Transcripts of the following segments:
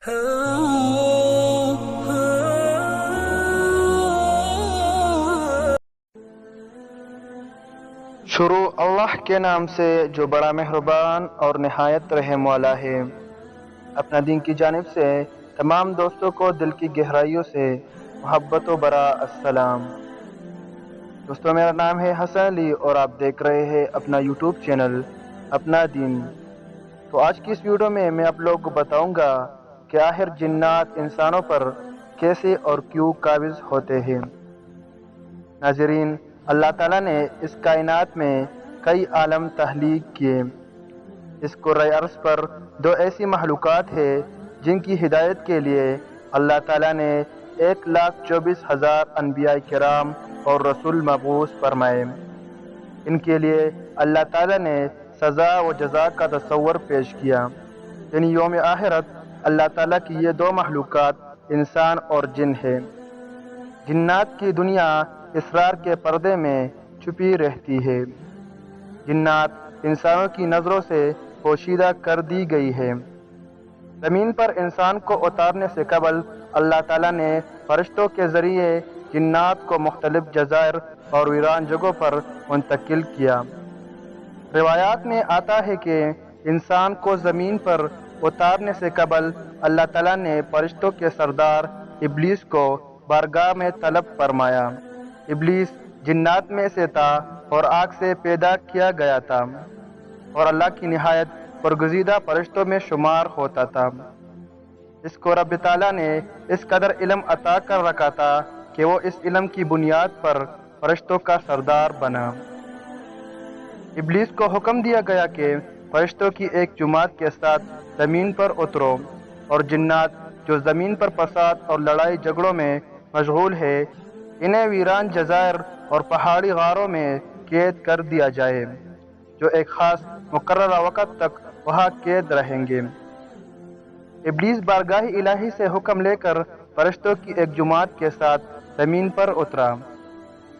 شروع اللہ کے نام سے جو بڑا مہربان اور نہایت رحم والا ہے۔ اپنا دین کی جانب سے تمام دوستوں کو دل کی گہرائیوں سے محبت و برا السلام۔ دوستوں، میرا نام ہے حسن علی اور آپ دیکھ رہے ہیں اپنا یوٹیوب چینل اپنا دین۔ تو آج کی اس ویڈیو میں آپ لوگوں کو بتاؤں گا کہ آخر جنات انسانوں پر کیسے اور کیوں قابض ہوتے ہیں۔ ناظرین، اللہ تعالیٰ نے اس کائنات میں کئی عالم تخلیق کیے۔ اس کرۂ ارض پر دو ایسی مخلوقات ہیں جن کی ہدایت کے لیے اللہ تعالیٰ نے 1,24,000 انبیاء کرام اور رسول مبعوث فرمائے۔ ان کے لیے اللہ تعالیٰ نے سزا و جزا کا تصور پیش کیا، یعنی یوم آخرت۔ اللہ تعالیٰ کی یہ دو مخلوقات انسان اور جن ہے۔ جنات کی دنیا اسرار کے پردے میں چھپی رہتی ہے۔ جنات انسانوں کی نظروں سے پوشیدہ کر دی گئی ہے۔ زمین پر انسان کو اتارنے سے قبل اللہ تعالیٰ نے فرشتوں کے ذریعے جنات کو مختلف جزائر اور ویران جگہوں پر منتقل کیا۔ روایات میں آتا ہے کہ انسان کو زمین پر اتارنے سے قبل اللہ تعالیٰ نے فرشتوں کے سردار ابلیس کو بارگاہ میں طلب فرمایا۔ ابلیس جنات میں سے تھا اور آگ سے پیدا کیا گیا تھا اور اللہ کی نہایت برگزیدہ فرشتوں میں شمار ہوتا تھا۔ اس کو رب تعالیٰ نے اس قدر علم عطا کر رکھا تھا کہ وہ اس علم کی بنیاد پر فرشتوں کا سردار بنا۔ ابلیس کو حکم دیا گیا کہ فرشتوں کی ایک جماعت کے ساتھ زمین پر اترو، اور جنات جو زمین پر فساد اور لڑائی جھگڑوں میں مشغول ہے، انہیں ویران جزائر اور پہاڑی غاروں میں قید کر دیا جائے، جو ایک خاص مقررہ وقت تک وہاں قید رہیں گے۔ ابلیس بارگاہ الہی سے حکم لے کر فرشتوں کی ایک جماعت کے ساتھ زمین پر اترا،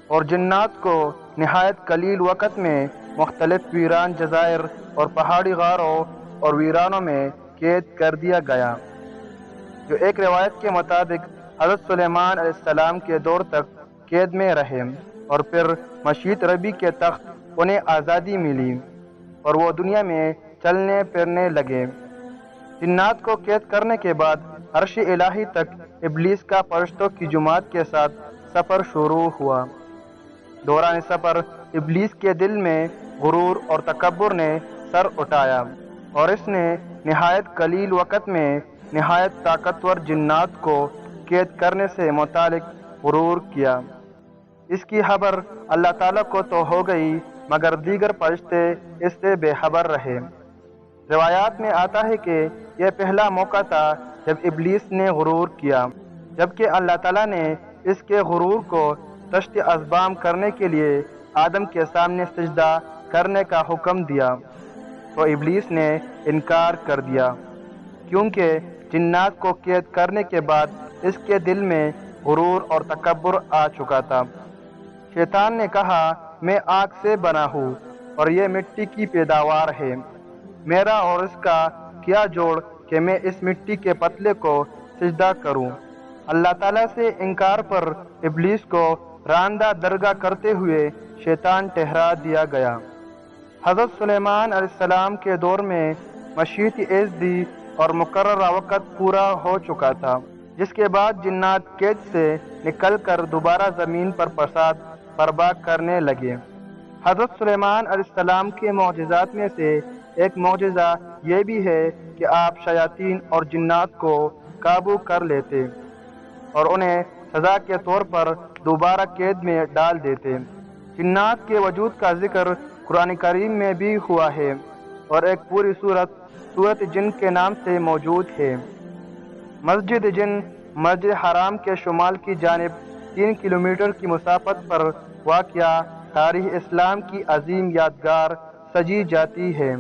اور جنات کو نہایت قلیل وقت میں مختلف ویران جزائر اور پہاڑی غاروں اور ویرانوں میں قید کر دیا گیا، جو ایک روایت کے مطابق حضرت سلیمان علیہ السلام کے دور تک قید میں رہے، اور پھر مشیت ربی کے تخت انہیں آزادی ملی اور وہ دنیا میں چلنے پھرنے لگے۔ جنات کو قید کرنے کے بعد عرش الہی تک ابلیس کا فرشتوں کی جماعت کے ساتھ سفر شروع ہوا۔ دوران سفر ابلیس کے دل میں غرور اور تکبر نے سر اٹھایا، اور اس نے نہایت قلیل وقت میں نہایت طاقتور جنات کو قید کرنے سے متعلق غرور کیا۔ اس کی خبر اللہ تعالیٰ کو تو ہو گئی، مگر دیگر فرشتے اس سے بے خبر رہے۔ روایات میں آتا ہے کہ یہ پہلا موقع تھا جب ابلیس نے غرور کیا، جبکہ اللہ تعالیٰ نے اس کے غرور کو تشت اذبام کرنے کے لیے آدم کے سامنے سجدہ کرنے کا حکم دیا، تو ابلیس نے انکار کر دیا، کیونکہ جنات کو قید کرنے کے بعد اس کے دل میں غرور اور تکبر آ چکا تھا۔ شیطان نے کہا، میں آگ سے بنا ہوں اور یہ مٹی کی پیداوار ہے، میرا اور اس کا کیا جوڑ کہ میں اس مٹی کے پتلے کو سجدہ کروں۔ اللہ تعالیٰ سے انکار پر ابلیس کو راندہ درگاہ کرتے ہوئے شیطان ٹھہرا دیا گیا۔ حضرت سلیمان علیہ السلام کے دور میں مشیت ایزدی اور مقررہ وقت پورا ہو چکا تھا، جس کے بعد جنات قید سے نکل کر دوبارہ زمین پر فساد برپا کرنے لگے۔ حضرت سلیمان علیہ السلام کے معجزات میں سے ایک معجزہ یہ بھی ہے کہ آپ شیاطین اور جنات کو قابو کر لیتے اور انہیں سزا کے طور پر دوبارہ قید میں ڈال دیتے۔ جنات کے وجود کا ذکر قرآن کریم میں بھی ہوا ہے، اور ایک پوری سورت جن کے نام سے موجود ہے۔ مسجد جن مسجد حرام کے شمال کی جانب 3 کلومیٹر کی مسافت پر واقع تاریخ اسلام کی عظیم یادگار سجی جاتی ہے۔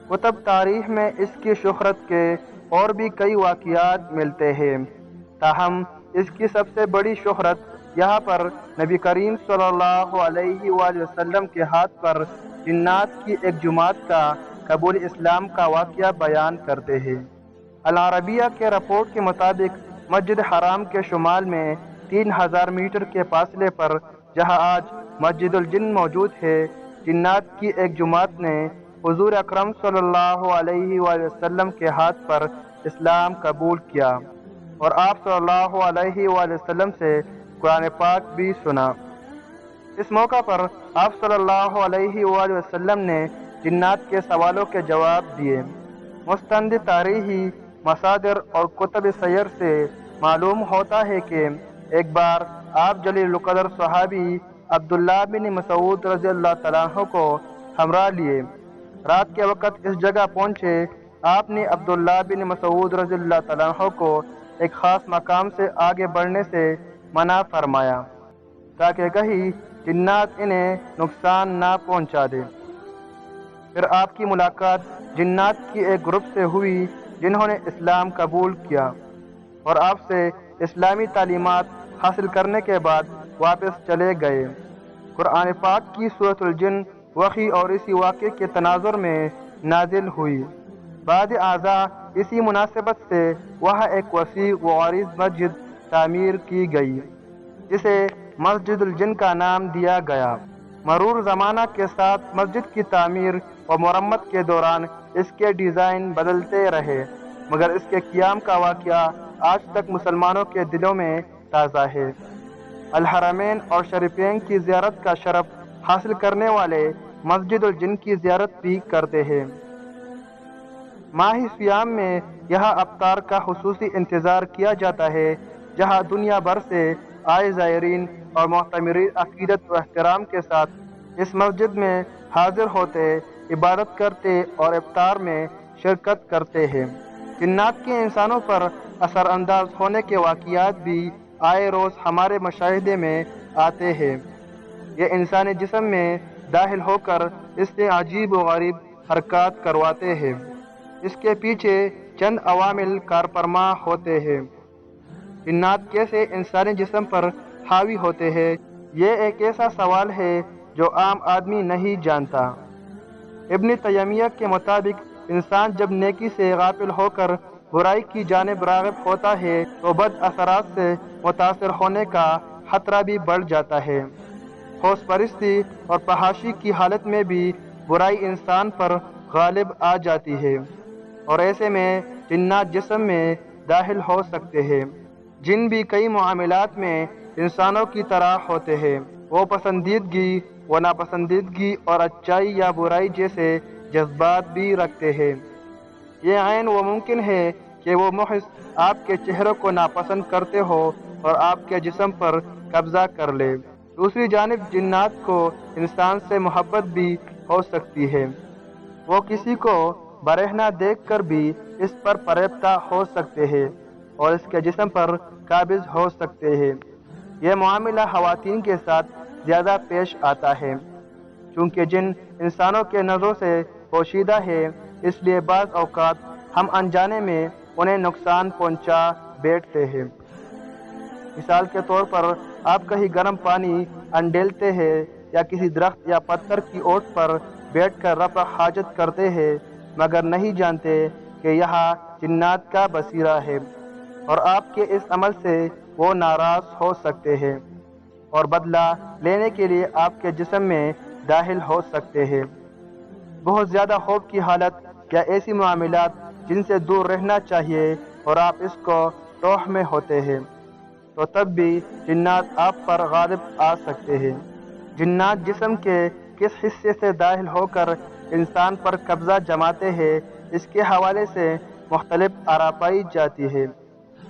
کتب تاریخ میں اس کی شہرت کے اور بھی کئی واقعات ملتے ہیں، تاہم اس کی سب سے بڑی شہرت یہاں پر نبی کریم صلی اللہ علیہ وآلہ وسلم کے ہاتھ پر جنات کی ایک جماعت کا قبول اسلام کا واقعہ بیان کرتے ہیں۔ العربیہ کے رپورٹ کے مطابق مسجد حرام کے شمال میں 3000 میٹر کے فاصلے پر جہاں آج مسجد الجن موجود ہے، جنات کی ایک جماعت نے حضور اکرم صلی اللہ علیہ وآلہ وسلم کے ہاتھ پر اسلام قبول کیا اور آپ صلی اللہ علیہ وآلہ وسلم سے قرآن پاک بھی سنا۔ اس موقع پر آپ صلی اللہ علیہ وآلہ وسلم نے جنات کے سوالوں کے جواب دیے۔ مستند تاریخی مصادر اور کتب سیر سے معلوم ہوتا ہے کہ ایک بار آپ جلیل القدر صحابی عبداللہ بن مسعود رضی اللہ تعالیٰ عنہ کو ہمراہ لیے رات کے وقت اس جگہ پہنچے۔ آپ نے عبداللہ بن مسعود رضی اللہ تعالیٰ عنہ کو ایک خاص مقام سے آگے بڑھنے سے منع فرمایا تاکہ کہیں جنات انہیں نقصان نہ پہنچا دے۔ پھر آپ کی ملاقات جنات کی ایک گروپ سے ہوئی جنہوں نے اسلام قبول کیا اور آپ سے اسلامی تعلیمات حاصل کرنے کے بعد واپس چلے گئے۔ قرآن پاک کی سورۃ الجن وحی اور اسی واقعے کے تناظر میں نازل ہوئی۔ بعد ازاں اسی مناسبت سے وہاں ایک وسیع و عریض مسجد تعمیر کی گئی جسے مسجد الجن کا نام دیا گیا۔ مرور زمانہ کے ساتھ مسجد کی تعمیر و مرمت کے دوران اس کے ڈیزائن بدلتے رہے، مگر اس کے قیام کا واقعہ آج تک مسلمانوں کے دلوں میں تازہ ہے۔ الحرمین اور شریفین کی زیارت کا شرف حاصل کرنے والے مسجد الجن کی زیارت بھی کرتے ہیں۔ ماہ سیام میں یہاں افطار کا خصوصی انتظار کیا جاتا ہے، جہاں دنیا بھر سے آئے زائرین اور معتمرین عقیدت و احترام کے ساتھ اس مسجد میں حاضر ہوتے، عبادت کرتے اور افطار میں شرکت کرتے ہیں۔ جنات کے انسانوں پر اثر انداز ہونے کے واقعات بھی آئے روز ہمارے مشاہدے میں آتے ہیں۔ یہ انسانی جسم میں داخل ہو کر اس سے عجیب و غریب حرکات کرواتے ہیں۔ اس کے پیچھے چند عوامل کارفرما ہوتے ہیں۔ جنات کیسے انسانی جسم پر حاوی ہوتے ہیں، یہ ایک ایسا سوال ہے جو عام آدمی نہیں جانتا۔ ابن تیمیہ کے مطابق انسان جب نیکی سے غافل ہو کر برائی کی جانب راغب ہوتا ہے تو بد اثرات سے متاثر ہونے کا خطرہ بھی بڑھ جاتا ہے۔ حوث پرستی اور فحاشی کی حالت میں بھی برائی انسان پر غالب آ جاتی ہے اور ایسے میں جنات جسم میں داخل ہو سکتے ہیں۔ جن بھی کئی معاملات میں انسانوں کی طرح ہوتے ہیں، وہ پسندیدگی و ناپسندیدگی اور اچائی یا برائی جیسے جذبات بھی رکھتے ہیں۔ یہ عین و ممکن ہے کہ وہ محض آپ کے چہروں کو ناپسند کرتے ہو اور آپ کے جسم پر قبضہ کر لے۔ دوسری جانب جنات کو انسان سے محبت بھی ہو سکتی ہے، وہ کسی کو برہنہ دیکھ کر بھی اس پر فریفتہ ہو سکتے ہیں اور اس کے جسم پر قابض ہو سکتے ہیں۔ یہ معاملہ خواتین کے ساتھ زیادہ پیش آتا ہے، چونکہ جن انسانوں کے نظروں سے پوشیدہ ہے، اس لیے بعض اوقات ہم انجانے میں انہیں نقصان پہنچا بیٹھتے ہیں۔ مثال کے طور پر آپ کہیں گرم پانی انڈیلتے ہیں یا کسی درخت یا پتھر کی اوٹ پر بیٹھ کر رفع حاجت کرتے ہیں، مگر نہیں جانتے کہ یہاں جنات کا بصیرہ ہے اور آپ کے اس عمل سے وہ ناراض ہو سکتے ہیں اور بدلہ لینے کے لیے آپ کے جسم میں داخل ہو سکتے ہیں۔ بہت زیادہ خوف کی حالت یا ایسی معاملات جن سے دور رہنا چاہیے اور آپ اس کو توہ میں ہوتے ہیں تو تب بھی جنات آپ پر غالب آ سکتے ہیں۔ جنات جسم کے کس حصے سے داخل ہو کر انسان پر قبضہ جماتے ہیں، اس کے حوالے سے مختلف آراء پائی جاتی ہے۔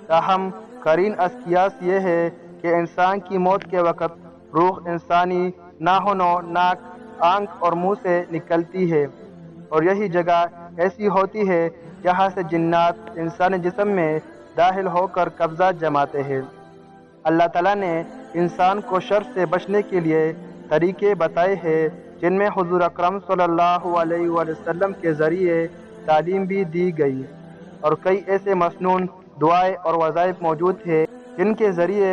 تاہم قرین از قیاس یہ ہے کہ انسان کی موت کے وقت روح انسانی ناخنوں، ناک، آنکھ اور منہ سے نکلتی ہے اور یہی جگہ ایسی ہوتی ہے جہاں سے جنات انسانی جسم میں داخل ہو کر قبضہ جماتے ہیں۔ اللہ تعالیٰ نے انسان کو شر سے بچنے کے لیے طریقے بتائے ہیں، جن میں حضور اکرم صلی اللہ علیہ وآلہ وسلم کے ذریعے تعلیم بھی دی گئی اور کئی ایسے مسنون دعائیں اور وظائف موجود ہیں جن کے ذریعے